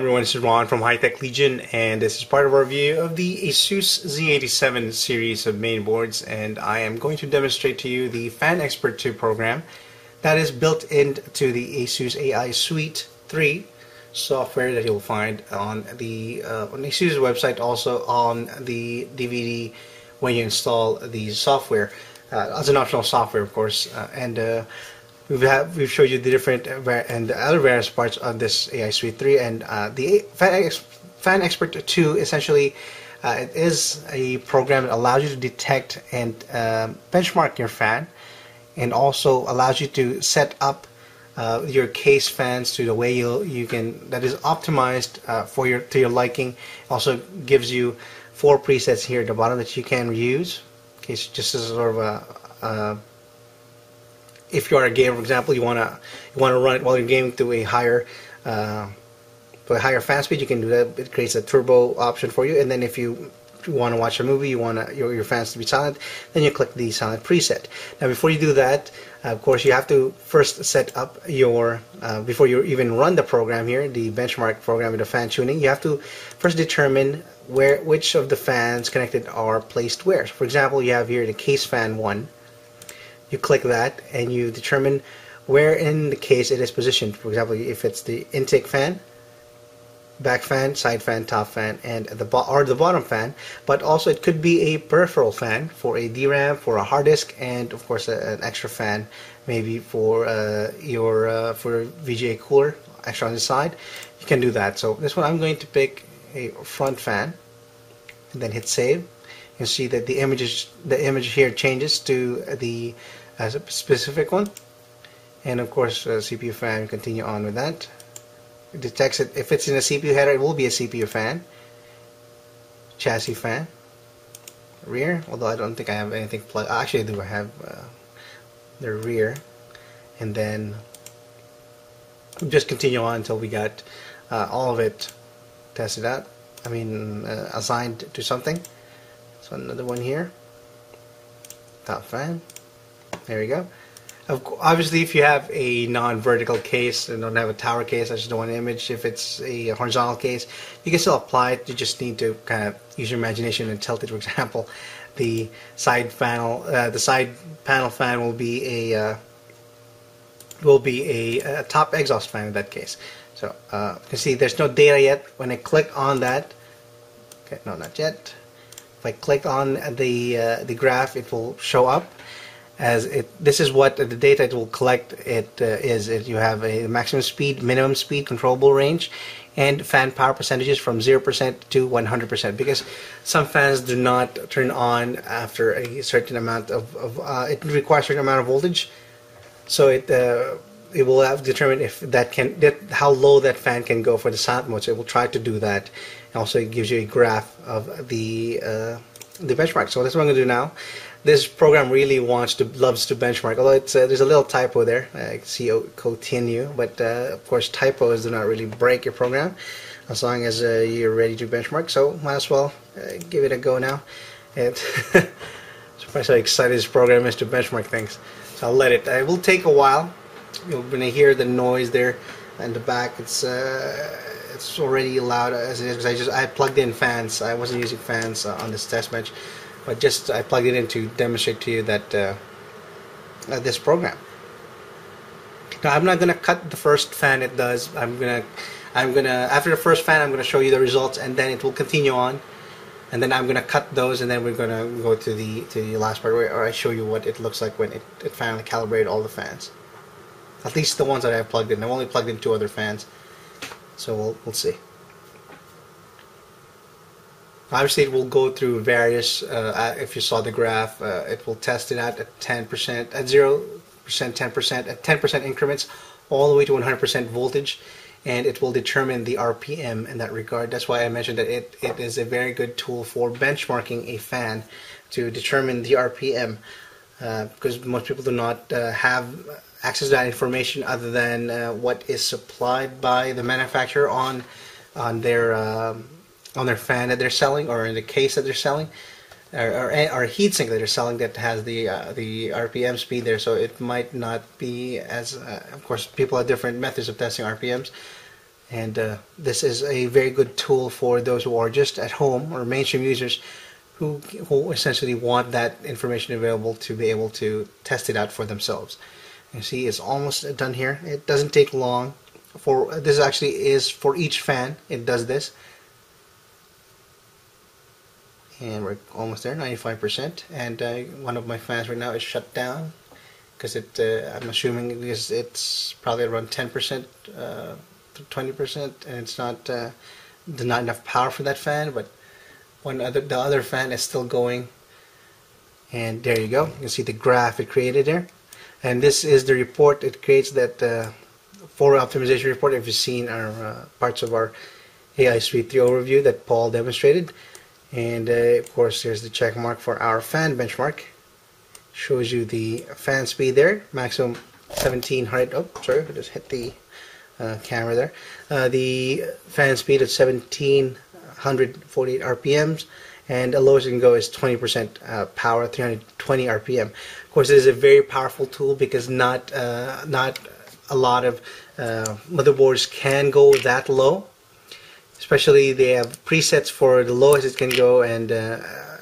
everyone, this is Ron from High Tech Legion, and this is part of our review of the ASUS Z87 series of main boards, and I am going to demonstrate to you the Fan Xpert 2 program that is built into the ASUS AI Suite 3 software that you'll find on the on ASUS website, also on the DVD when you install the software as an optional software, of course, We've showed you the different and the other various parts of this AI Suite 3, and the Fan Xpert 2 essentially it is a program that allows you to detect and benchmark your fan, and also allows you to set up your case fans to the way you can, that is optimized to your liking. Also gives you 4 presets here at the bottom that you can use. Okay, so just as sort of a if you are a gamer, for example, you wanna run it while you're gaming to a higher fan speed, you can do that. It creates a turbo option for you. And then if you want to watch a movie, you want your fans to be silent, then you click the silent preset. Now, before you do that, of course, you have to first set up your before you even run the program here, the benchmark program with the fan tuning. You have to first determine which of the fans connected are placed where. So for example, you have here the case fan 1. You click that and you determine where in the case it is positioned. For example, if it's the intake fan, back fan, side fan, top fan, and the bottom fan. But also it could be a peripheral fan for a DRAM, for a hard disk, and of course an extra fan maybe for for VGA cooler extra on the side. You can do that. So this one I'm going to pick a front fan and then hit save. You see that the image here changes to the specific one, and of course CPU fan. Continue on with that. It detects it. If it's in a CPU header, it will be a CPU fan. Chassis fan. Rear, although I don't think I have anything plugged. Actually I do. I have the rear, and then just continue on until we got all of it tested out. I mean assigned to something. So another one here, top fan. There we go. Obviously, if you have a non-vertical case and don't have a tower case, I just don't want an image. If it's a horizontal case, you can still apply it. You just need to kind of use your imagination and tilt it. For example, the side panel fan will be a top exhaust fan in that case. So you can see there's no data yet. When I click on that, okay, no, not yet. If I click on the graph, it will show up as it. This is what the data it will collect. You have a maximum speed, minimum speed, controllable range, and fan power percentages from 0% to 100%. Because some fans do not turn on after a certain amount of it requires a certain amount of voltage. So it will have to determine if how low that fan can go for the silent mode. So it will try to do that. Also, it gives you a graph of the benchmark. So that's what I'm going to do now. This program really loves to benchmark. Although there's a little typo there. I can see continue, but of course typos do not really break your program as long as you're ready to benchmark. So might as well give it a go now. And surprised how excited this program is to benchmark things. So I'll let it. It will take a while. You're going to hear the noise there in the back. It's already loud as it is because I plugged in fans. I wasn't using fans on this test bench, but I plugged it in to demonstrate to you that this program. Now I'm not gonna cut the first fan it does. I'm gonna after the first fan I'm gonna show you the results, and then it will continue on, and then I'm gonna cut those, and then we're gonna go to the last part where I show you what it looks like when it finally calibrated all the fans. At least the ones that I've plugged in. I've only plugged in 2 other fans. So we'll see. Obviously, it will go through various. If you saw the graph, it will test it out at 10%, at 0%, 10%, at 10% increments, all the way to 100% voltage, and it will determine the RPM in that regard. That's why I mentioned that it is a very good tool for benchmarking a fan to determine the RPM, because most people do not have access to that information other than what is supplied by the manufacturer on their fan that they're selling, or in the case that they're selling, or a heatsink that they're selling that has the RPM speed there. So it might not be as of course people have different methods of testing RPMs, And this is a very good tool for those who are just at home or mainstream users who essentially want that information available to be able to test it out for themselves. You see, it's almost done here. It doesn't take long. This actually is for each fan. It does this, and we're almost there, 95%. And one of my fans right now is shut down because I'm assuming because it's probably around 10%. 20%, and it's not enough power for that fan, but the other fan is still going, and there you go. You can see the graph it created there, and this is the report it creates, that for optimization report. If you've seen our parts of our AI Suite 3 overview that Paul demonstrated, and of course there's the check mark for our fan benchmark. Shows you the fan speed there, maximum 1700. Oh, sorry, I just hit the camera there. The fan speed is 1748 RPMs, and the lowest you can go is 20% power, 320 RPM. Of course, it is a very powerful tool because not a lot of motherboards can go that low. Especially they have presets for the lowest it can go, and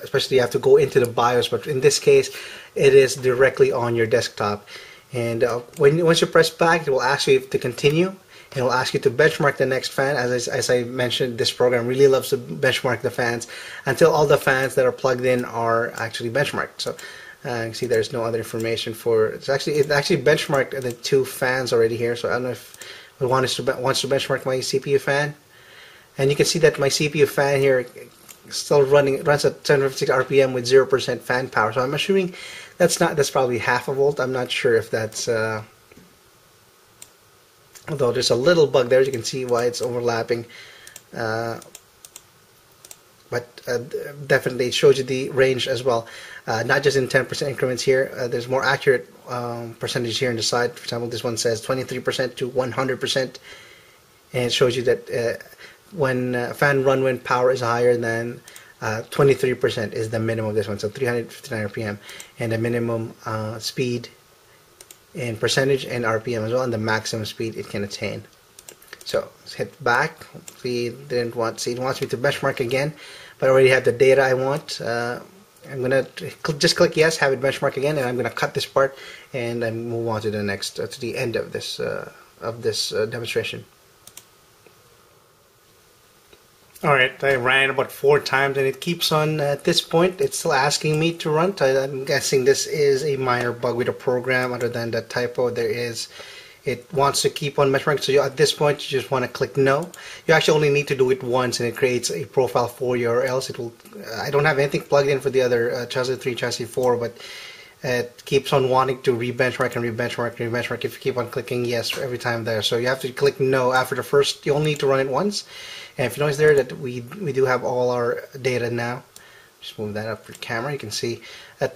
especially you have to go into the BIOS. But in this case, it is directly on your desktop. And once you press back, it will ask you to continue. It will ask you to benchmark the next fan. As I mentioned, this program really loves to benchmark the fans until all the fans that are plugged in are actually benchmarked. So you can see there's no other information for it actually benchmarked the 2 fans already here. So I don't know if it wants to benchmark my CPU fan, and you can see that my CPU fan here still runs at 756 RPM with 0% fan power. So I'm assuming that's probably half a volt. I'm not sure if that's although there's a little bug there. You can see why it's overlapping, but definitely it shows you the range as well, not just in 10% increments here. There's more accurate percentage here on the side. For example, this one says 23% to 100%, and it shows you that when fan run when power is higher than 23% is the minimum of this one, so 359 RPM, and the minimum speed in percentage and RPM as well, and the maximum speed it can attain. So let's hit back. See, it wants me to benchmark again, but I already have the data I want. I'm gonna just click yes, have it benchmark again, and I'm gonna cut this part and then move on to the next, to the end of this demonstration. Alright, I ran about 4 times and it keeps on, at this point, it's still asking me to run. I'm guessing this is a minor bug with the program. Other than that typo, it wants to keep on benchmarking. So at this point, you just want to click no. You actually only need to do it once and it creates a profile for you, or else it will, I don't have anything plugged in for the other chassis 3, chassis 4, but it keeps on wanting to re-benchmark and re-benchmark and re-benchmark if you keep on clicking yes every time there. So you have to click no after the first. You only need to run it once. And if you notice there that we do have all our data now, just move that up for the camera. You can see that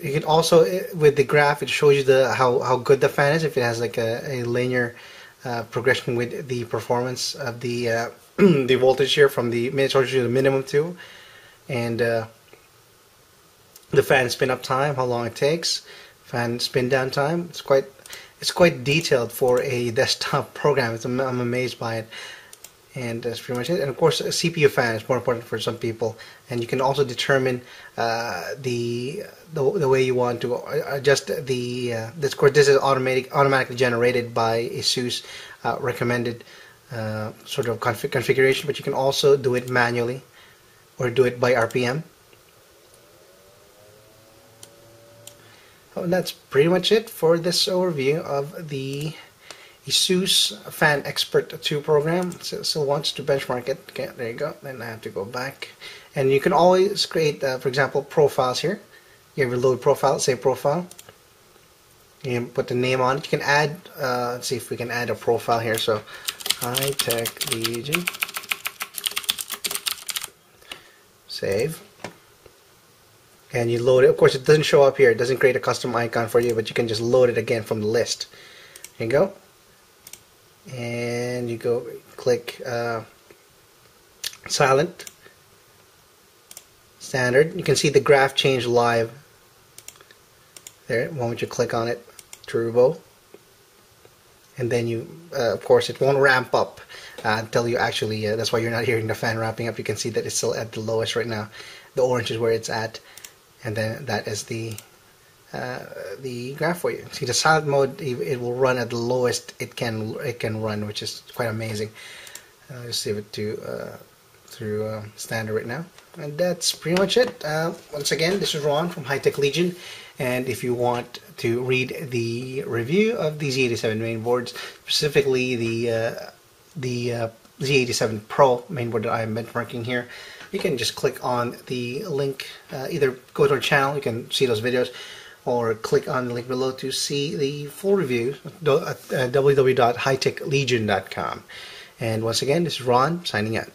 you can also, with the graph, it shows you how good the fan is, if it has like a linear progression with the performance of the the voltage here from the minimum to, and the fan spin up time, how long it takes, fan spin down time. It's quite detailed for a desktop program. I'm amazed by it. And that's pretty much it. And of course, a CPU fan is more important for some people. And you can also determine the way you want to adjust the. Of course, this is automatically generated by ASUS recommended sort of configuration. But you can also do it manually, or do it by RPM. Oh, and that's pretty much it for this overview of the ASUS Fan Xpert 2 program. Still wants to benchmark it. Okay, there you go. Then I have to go back. And you can always create, for example, profiles here. You have your load profile, save profile. You can put the name on it. You can add, let's see if we can add a profile here. So, High Tech Legion. Save. And you load it. Of course, it doesn't show up here. It doesn't create a custom icon for you, but you can just load it again from the list. There you go. And you go click silent, standard. You can see the graph change live there the moment you click on it. Turbo, and then you, of course, it won't ramp up until you actually. That's why you're not hearing the fan ramping up. You can see that it's still at the lowest right now. The orange is where it's at, and then that is the graph for you. See, the silent mode, it will run at the lowest it can run, which is quite amazing. Just save it to through standard right now, and that's pretty much it. Once again, this is Ron from High Tech Legion, and if you want to read the review of the Z87 mainboards, specifically the Z87 Pro mainboard that I'm benchmarking here, you can just click on the link. Either go to our channel, you can see those videos, or click on the link below to see the full review at www.hightechlegion.com. And once again, this is Ron signing out.